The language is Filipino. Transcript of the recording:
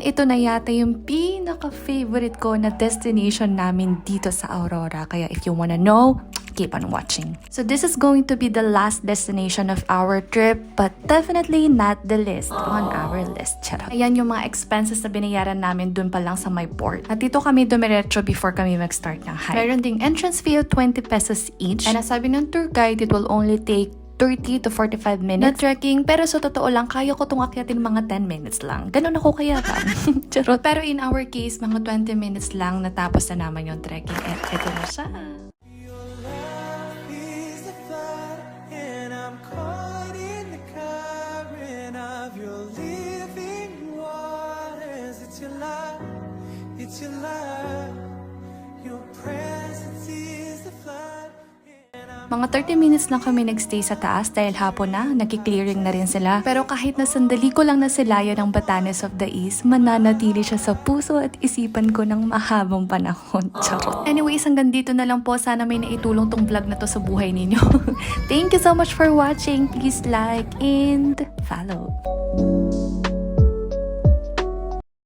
Ito na yata yung pinaka-favorite ko na destination namin dito sa Aurora. Kaya if you wanna know, keep on watching. So this is going to be the last destination of our trip, but definitely not the least on our list. Charot. Ayan yung mga expenses na binayaran namin dun pa lang sa my port. At dito kami dumiretso before kami mag-start ng hike. Meron ding entrance fee of 20 pesos each. And sabi ng tour guide, it will only take 30 to 45 minutes na trekking, pero sa totoo lang, kaya ko itong akyatin mga 10 minutes lang. Ganun ako kaya ba? Charot. Pero in our case, mga 20 minutes lang natapos na naman yung trekking. At ito na siya. It's your love, your presence is the flood. Mga 30 minutes lang kami nagstay sa taas dahil hapon na, nagki-clearing na rin sila. Pero kahit na sandali ko lang nasilayan ng Batanes of the East, mananatili siya sa puso at isipan ko ng mahabang panahon. Charot. Anyways, hanggang dito na lang po. Sana may naitulong tong vlog na to sa buhay ninyo. Thank you so much for watching. Please like and follow.